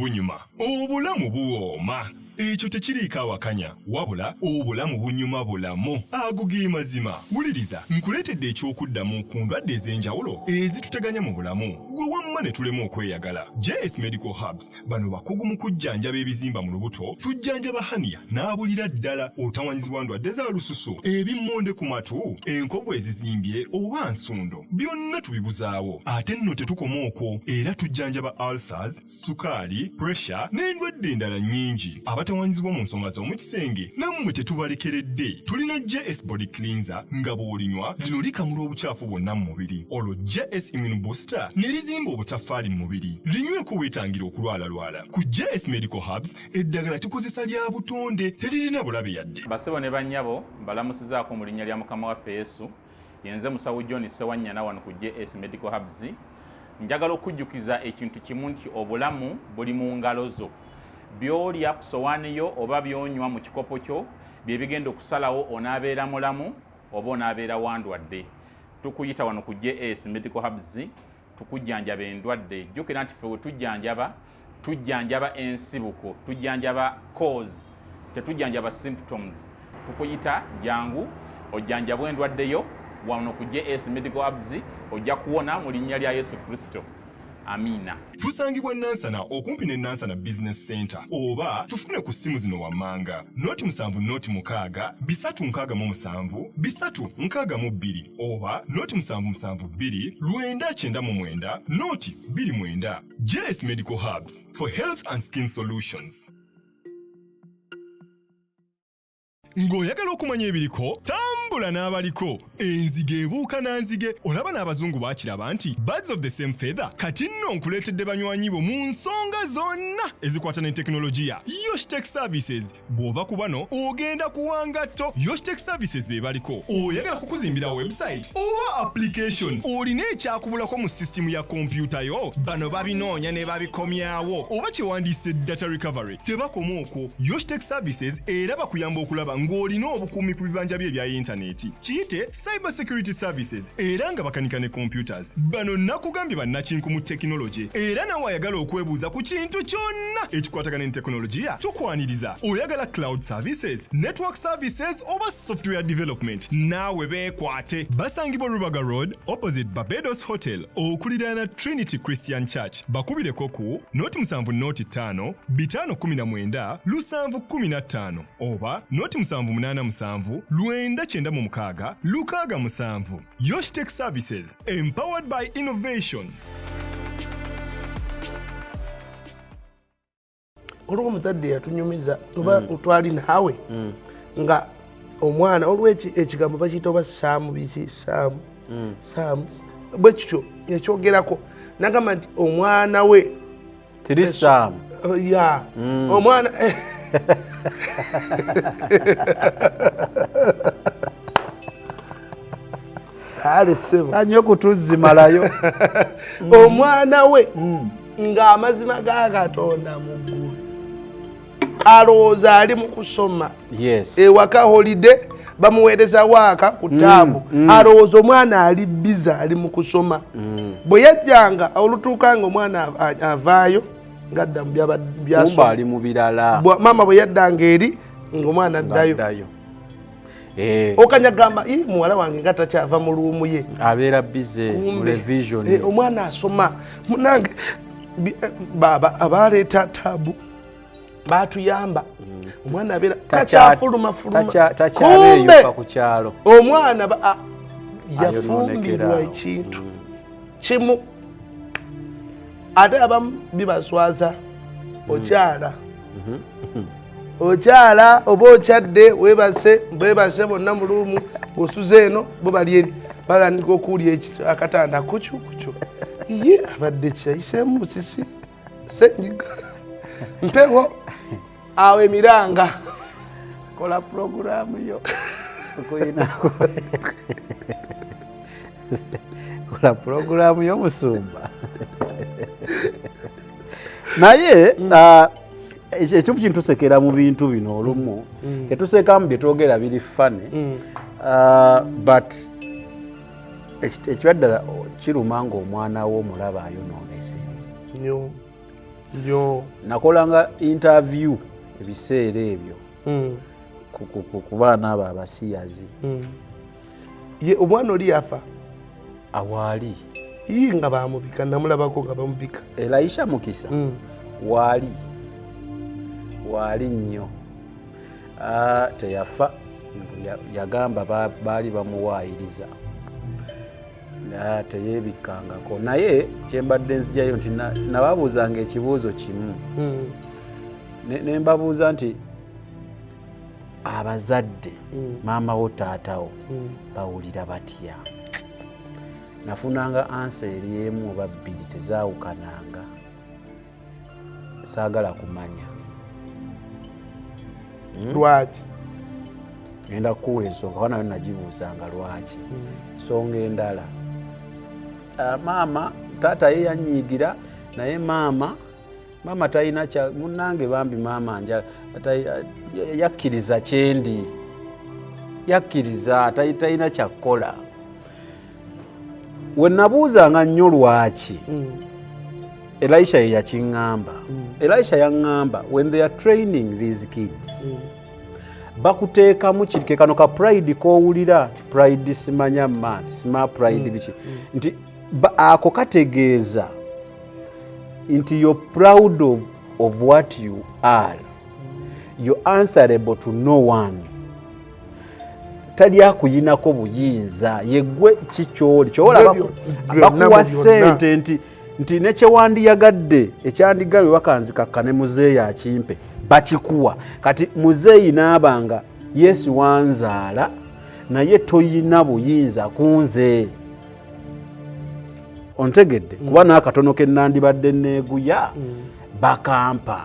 bunyuma obulamu buwooma ekyo tekiriiko awakanya wabula obulamu bunyuma bulamu agugi mazima wuliriza nkuleetedde ekyokuddamu ku ndwadde ez'enjawulo ezituteganya mu bulamu gwe wamma ne tulema okweyagala. JS Medical Hubs bano bakugu mu kujjanjaba ebizimba mu lubuto tujjanjaba haniya n'abulira ddala otawanyizibwa ndwadde za lususu ebimmonde ku matu enkovu ezizimbye oba nsundo byonna tubibuzaawo ate nno tetukoma okwo era tujjanjaba ulcers sukaali pressure n'endwadde endala nnyingi abatawanyizibwa mu nsonga z'omukisenge nammwe tetubalekeredde tulina JS body cleanser nga bw'olinywa lino likamula obucaafu bwonna mu mubiri olwo JS immune booster ne lizimba obutafaali mu mubiri linyweko weetangira okulwalalwala ku JS Medical Hubs eddagala tukozesa lya butonde teririna bulabe yadde. Basebo ne bannyabo mbalamusizaako mu linnya lya Mukama waffe Yesu yenze musawo John Sewanyana wano ku JS Medical Hubs. Njagala okujjukiza ekintu kimu nti obulamu buli mu ngalo zo. Byolya ku sowaani yo oba byonywa mu kikopo kyo bye bigenda okusalawo onaabeera mulamu oba onaabeera wandwadde. Tukuyita wano ku JS Medical Hubs tukujjanjaba endwadde. Jjukira nti ffe we tujjanjaba ensibuko, tujjanjaba cause, tetujjanjaba symptoms. Tukuyita jangu ojjanjabwe endwadde yo wano ku JS Medical Hubs ojja kuwona mu linnya lya Yesu Kristo. Amina. Tusangibwa Nansana okumpi ne Nansana Business Center oba tufune ku simu zino wammanga noti 7 noti 6 367 362 oba noti 772 999 noti 29. JS Medical Hubs for health and skin solutions. Ng'oyagala okumanya ebiriko tambula n'abaliko enzige ebuuka nanzige olaba n'abazungu baakiraba nti birds of the same feather kati nno nkuleetedde banywanyi bo mu nsonga zonna ezikwata ne tekinologiya. Yoshtech Services bw'ova ku bano ogenda kuwangatto. Yoshtech Services be baliko oyagala kukuzimbira website oba application olina ekyakubulako mu system ya kompyuta yo bano babinoonya ne babikomyawo oba kyewandiise data recovery tebakoma okwo. Yoshtech Services era bakuyamba okulaba ng'olina obukuumi ku bibanja bye ebya intaneti kiyite cyber security services era nga bakanika ne computers. Bano nakugambye bannakinku mu tekinologi era nawe ayagala okwebuuza ku kintu kyonna ekikwatagana ne tekinologiya tukwaniriza. Oyagala cloud services, network services oba software development naawe beekwate. Basangibwa Rubaga Road opposite Barbados Hotel okuliraana Trinity Christian Church. Bakubireko ku noti 7 noti 5 519 715 oba noti 787 996 667. Yoshtech Services, empowered by innovation. Olwo muzadde yatunyumiza oba utwali naawe nga omwana olw'eki ekigambo bakiyita oba saamu biki saamu bwe kityo ekyogerako nagamba nti omwana we tiri saamu ya omwana anyo kutuzimalayo omwana we ng'amazima ga Katonda mu ggulu alowooza ali mu kusoma ewaka holiday bamuweereza waaka ku taabu alowooza omwana ali biza ali mu kusoma bwe yajjanga olutuukanga omwana avaayo ngadda mu byasoma ali mu birala mama bwe yaddanga eri ng'omwana addayo okanyagamba muwala wange nga takyava mu luumu ye abeera bize mu revision omwana asoma munange baba abaleeta taabu batuyamba omwana abeera takyafuluma takyabeeyoka ku kyalo omwana yafumbirwa ekintu kimu ate abamu bibaswaza okyala oba okyadde webase bonna mu luumu osuze eno bo bali eri balandika okuwulya akatanda kucu ye abadde kyayiseemu busisi senyiga mpewo awo emiranga kola programu yo sikuyinako kola programu yo musumba naye ekyo kintusekera mu bintu bino olumu tetusekamu bye twogera biri fane but ekibadde kiruma ng'omwana wo omulaba ayonoonese nakolanga interview ebiseera ebyo ku baana abo abasiyazi. Ye omwana oli yafa awaali nga bamubika, namulabako nga bamubika. Elisha Mukisa waali nnyo, teyafa, yagamba baali bamuwaayiriza teyeebikangako. Naye kyembadde nzijayo nti nababuuzanga ekibuuzo kimu, ne mbabuuza nti abazadde maama wo taatawo bawulira batya? Nafunanga ansa eri emu oba bbiri, tezaawukananga. Saagala kumanya lwaki. Ngenda kukuwa ensonga nayo nagibuuzanga lwaki. Nsonga endala, maama taata ye yanyiigira, naye maama talina kya munnange, bambi maama yakkiriza kyendi, yakkiriza talina kyakkola. We nabuuzanga nnyo lwaki, Elisha ye yakiŋŋamba. Elisha yaŋŋamba, when they are training these kids, bakuteekamu kirike kano ka pride kowulira, pride simanya math, sima pride biki, nti ako kategeeza nti you're proud of what you are, you're answerable to no one. Tali akuyinako buyinza, yegwe kikyoli kyola bakuwa ssente nti nekyewandiyagadde ekyandigawe wakanzikakka ne muzeeyi akimpe bakikuwa. Kati muzeeyi n'abanga Yesu wanzaala naye toyina buyinza kunze. Ontegedde kuba n'akatono ke nandibadde neeguya bakampa.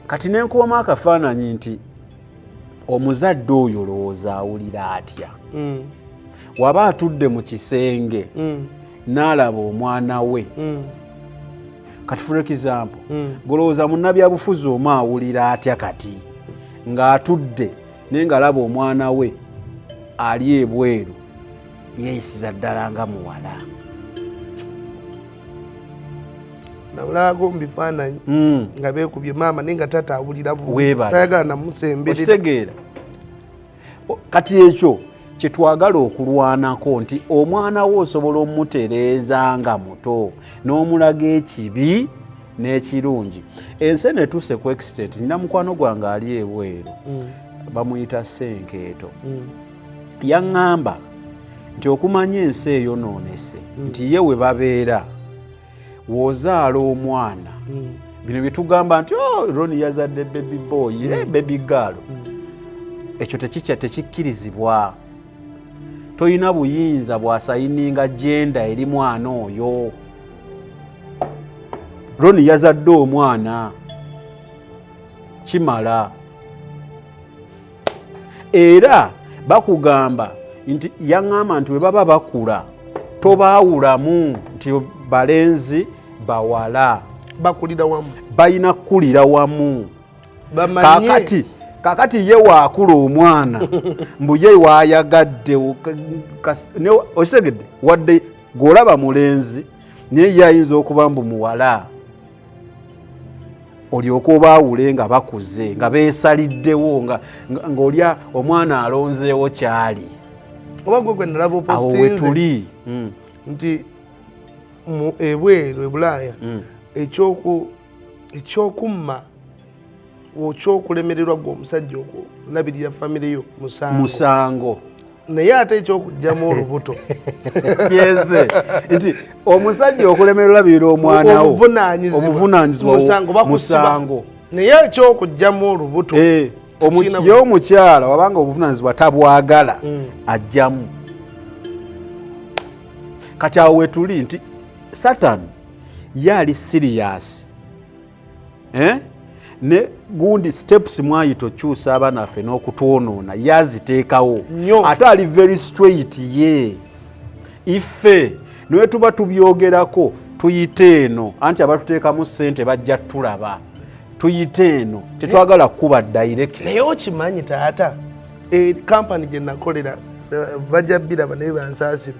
Kati nenkubamu akafaananyi nti omuzadde oyo olowooza awulira atya? Waba atudde mu kisenge n'alaba omwana we, kati for example, golowooza munnabyabufuzi omu awulira atya kati ng'atudde naye ng'alaba omwana we ali ebweru yeeyisiza ddala nga muwala? Nabulago mbifaananyi nga beekubye maama naye nga taata awulira tayagala namusemberera. Okitegeera? Kati ekyo kye twagala okulwanako, nti omwana wo osobola omutereeza nga muto n'omulaga ekibi n'ekirungi. Ensi netuuse ku extent, nina mukwano gwange ali ebweru bamuyita Senkeeto, yaŋŋamba nti okumanya ensi eyonoonese nti ye we babeera w'ozaala omwana, bino bye tugamba nti Ronnie yazadde baby boy, baby girl, ekyo tekikkirizibwa. Toyina buyinza bwasayininga jenda eri mwana oyo. Ronnie yazadde omwana, kimala. Era bakugamba nti yaŋŋamba nti we baba bakula tobaawulamu nti balenzi bawala bakulira wamu, balina kukulira wamu. Bamanye kakati ye waakula omwana mbu ye waayagadde okitegedde, wadde gw'olaba mulenzi naye ye ayinza okuba mbu muwala, olyoka obaawule nga bakuze nga beesaliddewo ng'olya omwana alonzeewo kyali. Oba gwe nalaba awo we tuli nti ebweru ebulaaya ekyokumma okyokulemererwa gwe omusajja okulabirira famire yo musango, naye ate ekyokugjamu olubuto yeze nti omusajja okulemererwa olabirira omwana wo obuvunaanyizibwa musango, naye ekyokugjamu olubuto ye omukyala wabanga obuvunaanyizibwa tabwagala ajjamu. Kati awo we tuli nti Satan ye ali serious, ne gundi steps mwayito kyusa abaana ffe n'okutwonoona yaziteekawo ate ali very straight ye. Iffe niwe tuba tubyogerako tuyite eno, anti abatuteekamu ssente bajja tulaba, tuyite eno, tetwagala kuba direct. Naye okimanyi taata kampani gye nakolera bajja biraba naye bansaasira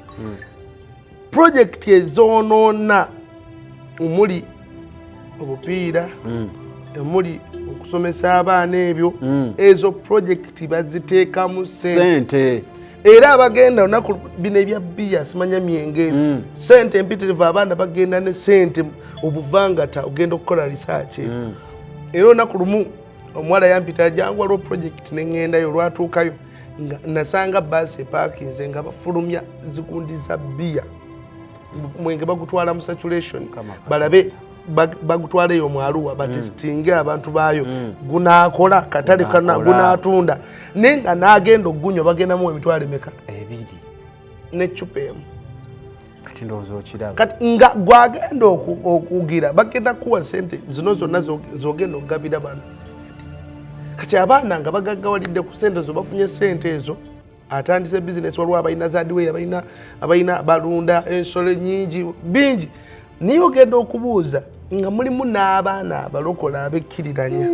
projekiti ezoonoona omuli obupiira emuli okusomesa abaana ebyo ezo projekiti baziteekamu sente era abagenda olunaku bino ebya bbiya simanya myenge sente empitirivu abaana bagenda ne sente obuvangata ogenda okukola research era olunaku lumu omuwala yampita jangu waliwo projekiti neŋŋendayo olwatuukayo nasanga baasi epaakinze nga bafulumya zigundi za bbiya mwenge bagutwala mu saturation balabe bagutwaleyo omwaluwa batesitinge abantu baayo gunaakola katale kana gunaatunda naye nga n'agenda okugunywa bagendamu emitwalo emeka 2 n'eccupa emu kati ndowooza okiraba kati nga gwagenda okugira bagenda kuwa sente zino zonna zogenda okugabira bano kati abaana nga bagaggawalidde ku sente zo bafunye sente ezo atandise bizinesi waliwo abalina zaadiweyi abalina balunda ensolo nyingi bingi niye ogenda okubuuza nga mulimu n'abaana abalokola abekkiriranya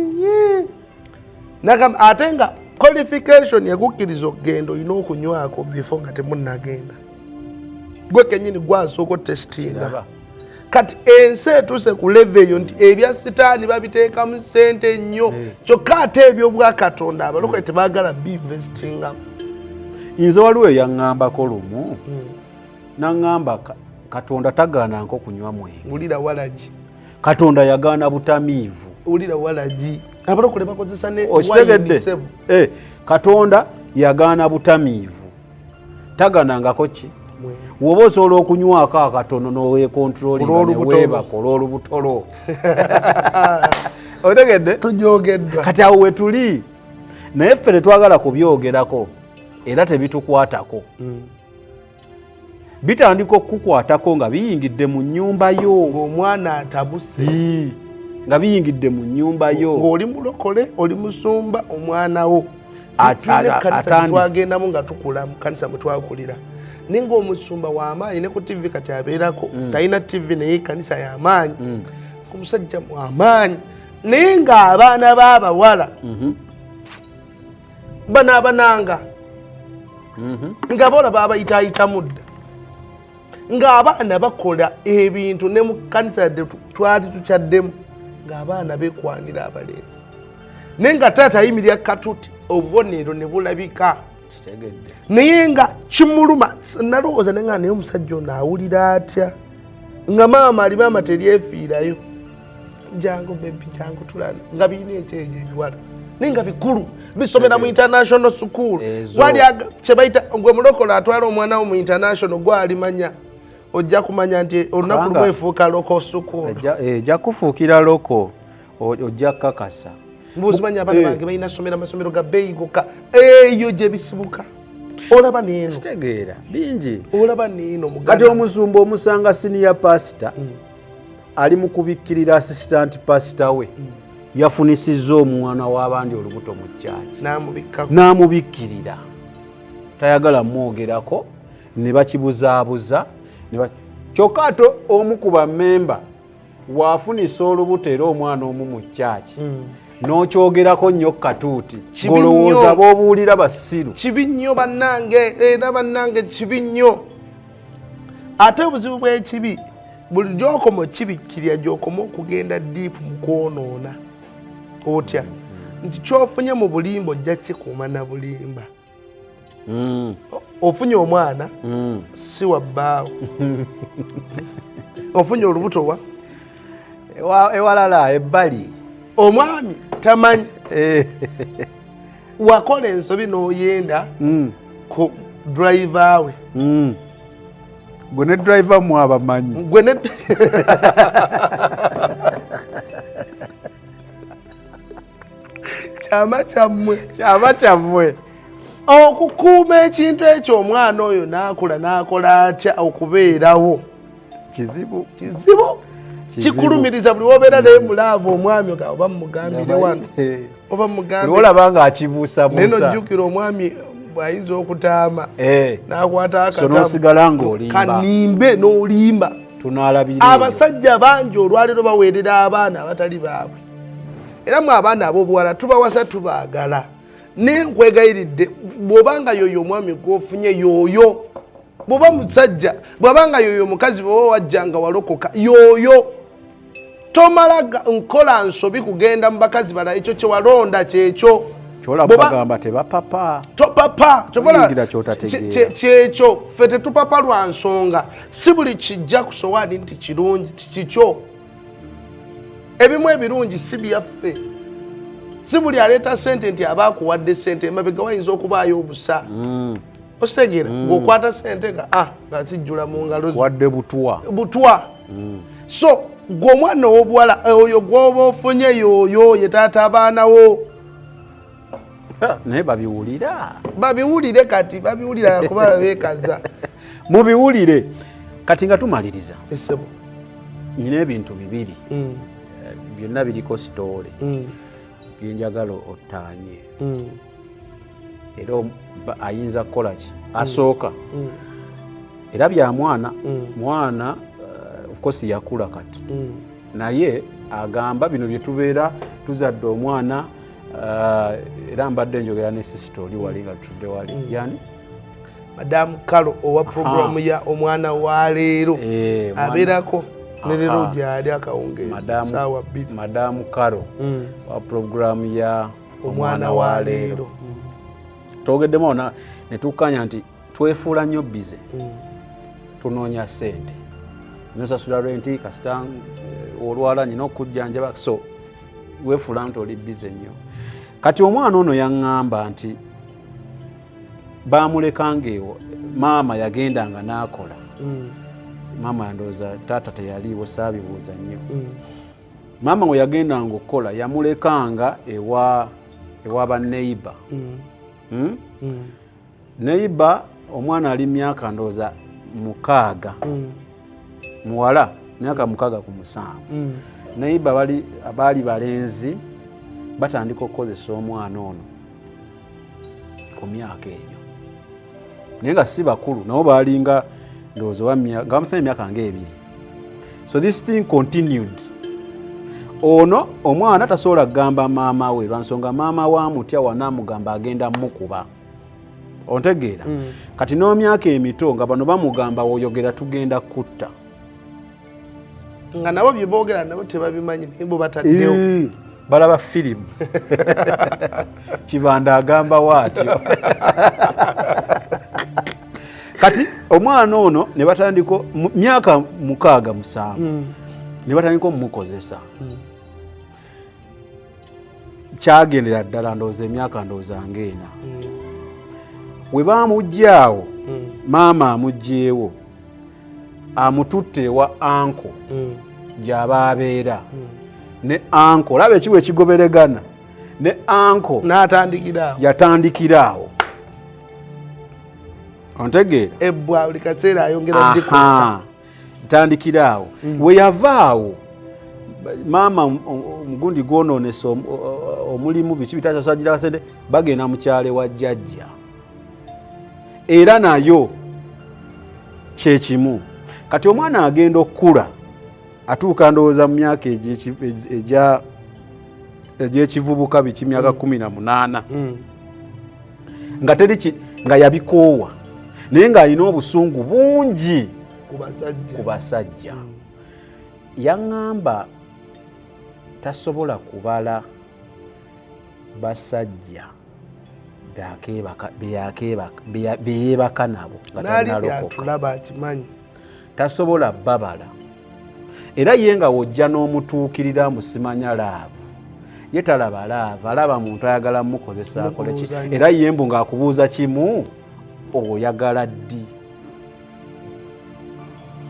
ate nga qualification yakukkiriza okugenda olina okunywako bifo nga temunnagenda gwe kenyini gwasooka otesitinga kati ensi etuuse ku leve eyo nti ebya sitaani babiteekamu sente nnyo kyokka ate ebyobwakatonda abalokole tebaagala biinvestingamu. Nze waliwo eyaŋŋambako lumu naŋŋamba Katonda tagaananko kunywa mwenge. Ulira walagi. Katonda yagaana butamiivu. Ulira walagi. Abalokole bakozesa ne okitegedde. Katonda yagaana butamiivu. Tagaanangako ki? Woba osobola okunywako akatono n'oweekontrolinga ne weebakola olubutolo. Otegedde? Tujogeddwa. Kati awo we tuli. Naye ffe tetwagala kubyogerako era tebitukwatako. Bitandika okukwatako nga biyingidde mu nnyumba yo. Ng'omwana atabuse. Nga biyingidde mu nnyumba yo. Ng'oli mulokole, oli musumba omwana wo. Kanisa twagendamu nga tukula mu kanisa mwe twakulira. Ninga omusumba w'amaanyi ne ku TV kati abeerako. Talina TV naye kanisa y'amaanyi. Ku musajja w'amaanyi. Naye ng'abaana b'abawala banaabananga. Nga bola baabayitaayita mudda. Ng'abaana bakola ebintu ne mu kanisa yadde twali tukyaddemu ng'abaana beekwanira abalenzi. Naye nga taata ayimirira katuti obubonero ne bulabika. Naye nga kimuluma nalowooza ne nga naye omusajja ono awulira atya nga maama ali maama teryefiirayo jangu bebi jangu tulana nga birina ekyejo ebiwala naye nga bikulu bisomera mu international school wali kye bayita gwe mulokola atwala omwana wo mu international gwalimanya ojja kumanya nti olunaku lumu efuuka loko school ejja kufuukira loko ojja kakasa mbuuzimanya abaana bange balina somera amasomero ga bbeeyi gokka eyo gye bisibuka olaba neeno kitegeera bingi olaba neeno kati omusumba omusanga senior pastor ali mu kubikkirira assistant pastor we yafunisizza omwana w'abandi olubuto mu kyaki n'amubikkirira tayagala mwogerako ne bakibuzaabuza kyokka ate omu ku bammemba waafunisa olubuto era omwana omu mu kyaki n'okyogerako nnyo katuuti ng'olowooza b'obuulira basiru kibi nnyo bannange era bannange kibi nnyo ate obuzibu bw'ekibi buli gy'okoma okibikkirira gy'okoma okugenda diipu mu kwonoona otya nti ky'ofunye mu bulimba ojja kikuuma na bulimba ofunye omwana si wa bbaawo ofunye olubuto wa ewalala ebbali omwami tamanyi wakola ensobi n'oyenda ku driver we gwe ne driver mwabamanyi gwe ne kyama kyammwe okukuuma ekintu ekyo omwana oyo n'akula n'akola atya okubeerawo kizibu kikulumiriza buli wobeera naye mulaavu omwami oga oba mugambire wano oba mugambire olaba nga akibuusabuusa naye nojjukira omwami bw'ayinza okutaama n'akwata akatamusigala ng'olimba kanimbe n'olimba tunaalabirira abasajja bangi olwaliro baweerera abaana abatali baabwe era mu abaana ab'obuwala tubawasa tubaagala naye nkwegayiridde bw'obanga yoyo omwami gw'ofunye yoyo bw'oba musajja bw'abanga yoyo omukazi bw'oba wajja nga walokoka yoyo tomala nkola nsobi kugenda mu bakazi bala ekyo kye walonda kyekyo kyolabagamba tebapapa topapa kyekyo ffe tetupapa lwa nsonga si buli kijja ku sowaani nti kirungi tikikyo ebimu ebirungi si byaffe si buli aleeta sente nti aba akuwadde sente emabega wayinza okubaayo obusa ositegeera ng'okwata sente nga kijjula mu ngalo wadde butwa so gwe omwana ow'obuwala oyo gw'oba ofunye yooyo ye taata abaanawo naye babiwulire kati babiwulira kuba beekaza mubiwulire kati nga tumaliriza esebo nyina ebintu bibiri byonna biriko sitoole byenjagala ottaanye era ayinza kukola ki asooka era bya mwana of course yakula kati naye agamba bino bye tubeera tuzadde omwana era mbadde njogera ne sisita oli wali nga tutudde wali yani Madam Karo owa programu ya omwana wa leero abeerako ne leero gyali akawungeezi saawa 2 Madam Karo wa programu ya omwana wa leero twogeddemu ona ne tukkanya nti twefuula nnyo bize tunoonya ssente nosasula renti kasita olwala nyina okujjanjaba so weefuula nti oli bize nnyo kati omwana ono yaŋŋamba nti baamulekanga ewo maama yagendanga n'akola maama yandowooza taata teyaliiwo saabibuuza nnyo maama we yagendanga okukola yamulekanga ewa baneiba neiba omwana ali myaka ndowooza 6 muwala myaka 6 ku 7 neiba abaali balenzi batandika okukozesa omwana ono ku myaka enyo naye nga si bakulu nabo baalinga ndowooza nga bamusanya emyaka nga 2 so this thing continued ono omwana tasobola kugamba maama we lwansonga maama wamutya wanaamugamba agenda mukuba ontegeera kati n'omyaka emito nga bano bamugamba woyogera tugenda kutta nga nabo bye boogera nabo tebabimanyi naye bo bataddewo balaba firimu Kibanda agamba waatyo kati omwana ono ne batandika myaka 6-7 ne batandika omumukozesa kyagendera ddala ndowooza emyaka ndowooza ng'ena we baamuggyaawo maama amugyeewo amututte ewa anko gy'aba abeera ne anko laba ekiwa ekigoberegana ne anko yatandikiraawo ontegeera ebbwa buli kaseera ayongera dikosa tandikiraawo we yavaawo maama omugundi gwonoonesa omulimu biki bitasasajira kasente bagenda mu kyalo wa jjajja era nayo kyekimu kati omwana agenda okukula atuuka ndowooza mu myaka egy'ekivubuka biki myaka 18 nga teri nga yabikoowa naye ng'alina obusungu bungi ku basajja yaŋŋamba tasobola kubala basajja beyeebaka nabo nga talinalokoka tasobola babala era ye nga wojja n'omutuukirira musimanya laavu ye talaba laavu alaba muntu ayagala mukozesa akole ki era ye mbu ng'akubuuza kimu oyagala ddi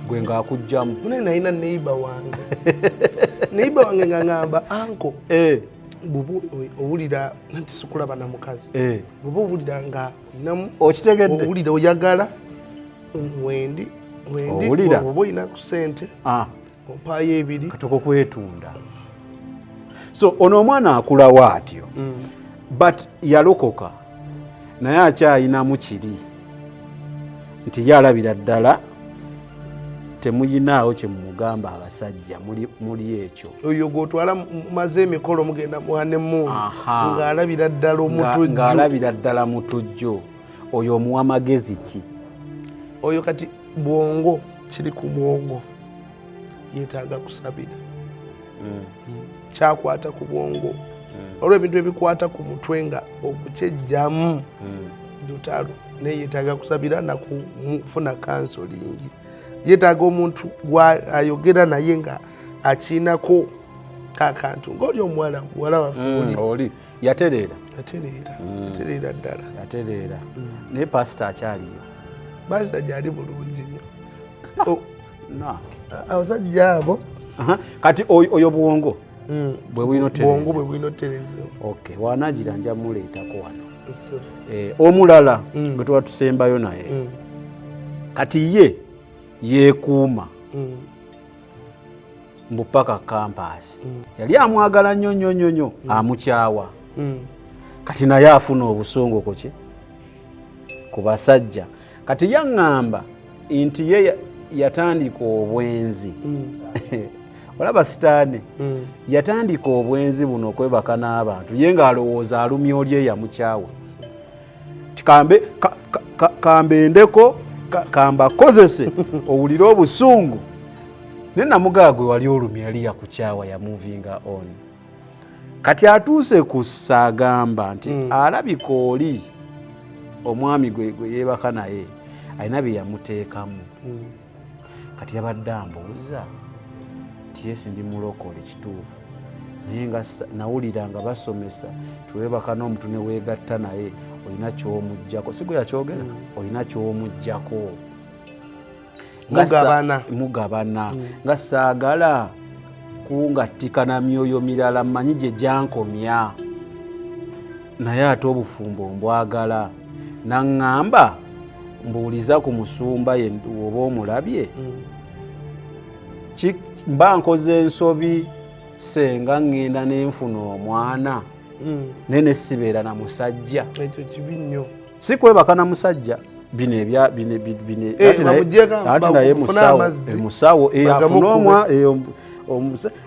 gwe ng'akugjamu mune nalina neiba wange nga ngamba anko bubu owulira nti sikulaba na mukazi bubu owulira nga olinamu okitegedde owulira oyagala wendi oba olina ku sente ompaayo 2 katoko kwetunda so ono omwana akulawo atyo but yalokoka naye akyayinamu kiri nti yalabira ddala temuyinaawo kyemumugamba abasajja muli ekyo oyo gwotwala mumaze emikolo mugenda muhanemu ng'alabira ddala omutujjo ng'alabira ddala mutujjo oyo omuwa magezi ki oyo kati bwongo kiri ku bwongo yeetaaga kusabira kyakwata ku bwongo olwo ebintu ebikwata ku mutwe nga okukyejjamu lutalo naye yeetaaga kusabira nakufuna kansolingi yeetaaga omuntu ayogera naye nga akiinako kakantu ngaoli omuwala waffe oli yatereera ddala yatereera naye pasita akyaliyo pasita gyali bulungi nnyo abasajja abo kati oyo buwongo bwe bwino otereza okay wanagira nja muleetako wano omulala gwe tuba tusembayo naye kati ye yeekuuma mbupaka kampasi yali amwagala nnyo amukyawa kati naye afuna obusongo ku basajja kati yaŋŋamba nti ye yatandika obwenzi olaba sitaani yatandika obwenzi buno okwebaka n'abantu ye ng'alowooza alumya oli eyamukyawa kambendeko kambakozese owulire obusungu naye namugaa gwe wali olumya yali yakukyawa yamuvinga on kati atuuse ku ssa agamba nti alabika oli omwami gwe yeebaka naye alina bye yamuteekamu kati yabadde ambuuza nti yesi ndi mulokole kituufu naye nga nawulira nga basomesa tuweebaka n'omuntu ne weegatta naye olina ky'omuggyako si gwe yakyogera olina ky'omuggyako mugabana nga saagala kungattikana myoyo mirala mmanyi gye gyankomya naye ate obufumbo mbwagala naŋŋamba mbuuliza ku musumba ye oba omulabye mba nkoze ensobi senga ŋŋenda nenfuna omwana naye nesibeera na musajja ekyo kibi nnyo si kwebaka na musajja bino ate naye musawo afuna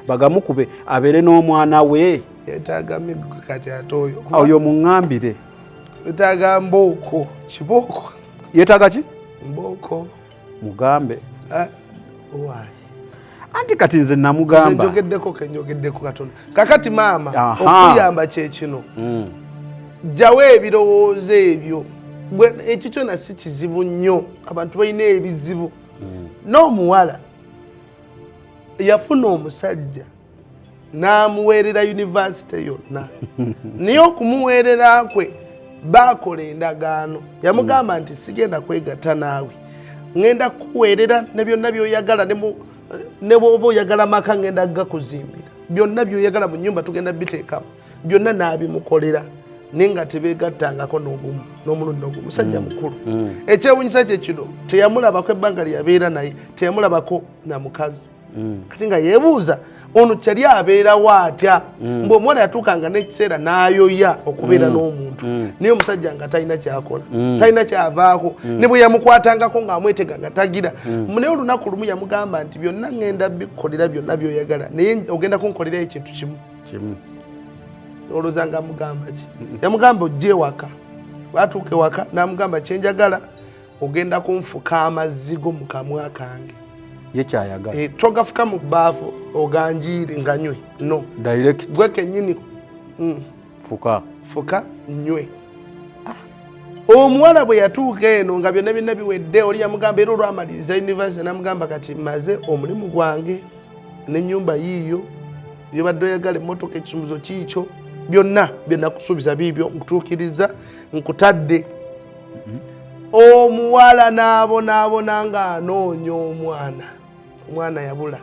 bagamukube abeere n'omwana we yeetaaga miggu kati ate oyo muŋŋambire yeetaaga mbooko kibooko yeetaaga ki mbooko mugambe owaayi anti kati nze namugamba njogeddeko katono kakati maama okuyamba kyekino jjawo ebirowoozo ebyo ekyo kyona si kizibu nnyo abantu balina ebizibu n'omuwala yafuna omusajja n'amuweerera yunivasite yonna naye okumuweerera kwe baakola endagaano yamugamba nti sigenda kwegatta naawe ŋŋenda kukuweerera ne byonna by'oyagala ne bw'oba oyagala maka ŋŋenda gakuzimbira byonna by'oyagala mu nnyumba tugenda biteekamu byonna n'abimukolera naye nga tebeegattangako n'omulundi n'ogumu musajja mukulu ekyewunyisa kye kino teyamulabako ebbanga lye yabeera naye teyamulabako na mukazi kati nga yeebuuza ono kyali abeerawo atya mbwe omuwala yatuukanga n'ekiseera n'ayoya okubeera n'omuntu naye omusajja nga talina kyakola talina kyavaako ne bwe yamukwatangako ng'amwetega nga tagira naye olunaku lumu yamugamba nti byonna ŋŋenda bikukolera byonna by'oyagala naye ogenda kunkolerayo ekintu kimu olowooza nga amugamba ki yamugamba ojje ewaka batuuka ewaka n'amugamba kyenjagala ogenda kunfuka amazzi go mu kamwa kange yekyayagala togafuka mu bbaafu oganjiire nga nywe no direct gwe kennyini fuka nywe omuwala bwe yatuuka eno nga byonna byonna biwedde oli yamugamba era olwamaliriza yunivasite n'amugamba kati maze omulimu gwange n'ennyumba yiiyo byobadde oyagala emmotoka ekisumuzo kiikyo byonna byenakusuubiza biibyo nkutuukiriza nkutadde omuwala n'abonaabona ng'anoonya omwana yabula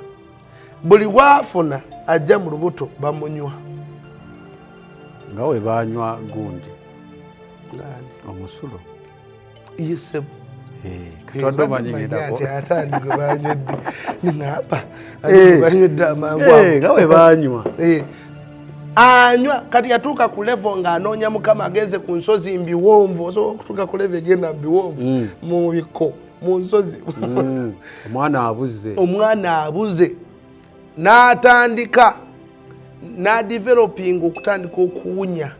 buli bwafuna ajja mu lubuto bamunywa nga we banywa gundi omusulo yesebo atandike banywedde ningamba banywedde amangu nga we banywa anywa kati yatuuka ku levo ng'anoonya mukama agenze ku nsozi mbiwonvu osobola okutuuka ku levo egenda mbiwonvu mu biko mu nsozi omwana abuze n'atandika n'adivelopinga okutandika okuwunya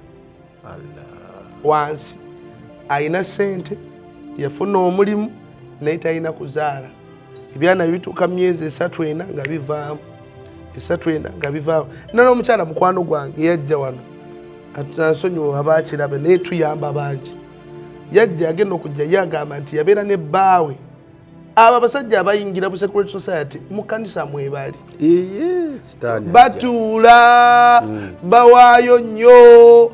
wansi ayina sente yafuna omulimu naye talina kuzaala ebyana bituuka myezi 3-4 nga bivaamu esatu ena nga bivaawo nana omukyala mukwano gwange yajja wano nsonyiwa abaakirabe naye tuyamba bangi yajja agenda okujja yagamba nti yabeera ne bbaawe abo abasajja abayingira bu Security Society mu kanisa mwebali batuula bawaayo nnyo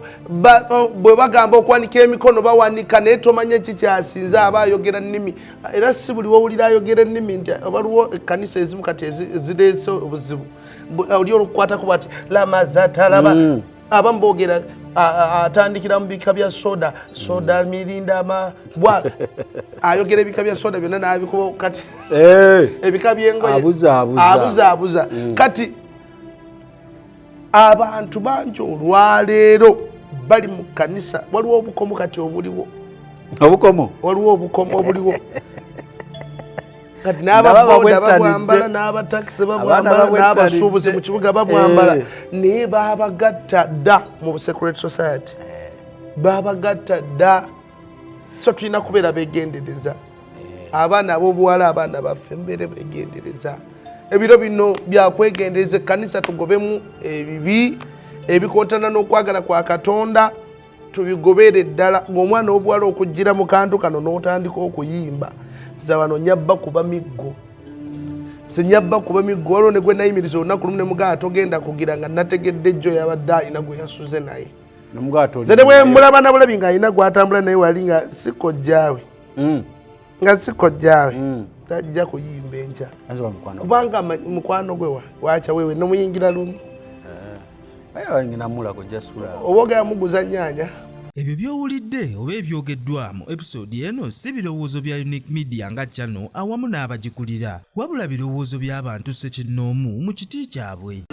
bwe bagamba okwanika emikono bawanika naye tomanya kikyasinze aba ayogera nnimi era si buli wowulira ayogera ennimi nti waliwo ekkanisa ezimu kati ezireese obuzibu oli olukukwatako bati lamazatalaba abamu boogera atandikira mu bika bya soda mirinda bwa ayogera ebika bya soda byonna n'abikuba kati ebika by'engoye abuzaabuza kati abantu bangi olwaleero bali mu kanisa waliwo obukomo kati obuliwo waliwo obukomo obuliwo kati n'ababoda babwambala n'abatakisi babwambala n'abasuubuzi mu kibuga babwambala naye babagatta dda mu Security Society babagatta dda so tulina kubeera begendereza abaana ab'obuwala abaana baffe mbeere begendereza ebiro bino byakwegendereza ekkanisa tugobemu ebibi ebikontana n'okwagala kwa Katonda tubigobere ddala ng'omwana w'obuwala okujjira mu kantu kano n'otandika okuyimba zawano nyabba kuba miggo senyabba kuba miggo waliwo ne gwe nayimiriza olunaku lumu ne mugamba togenda kugira nga nategedde jjo yabadde alina gwe yasuze naye zede bwe mulaba nabulabi ng'alina gwatambula naye wali nga sikojjaawe nga sikojjaawe tajja kuyimba enkya kubanga mukwano gwe wakya wewe nomuyingira lumu oba ogera muguza nnyanya. Ebyo byowulidde oba ebyogeddwa mu episode eno si birowoozo bya Unique Media nga channel awamu n'abagikulira wabula birowoozo by'abantu ssekinnoomu mu kiti kyabwe.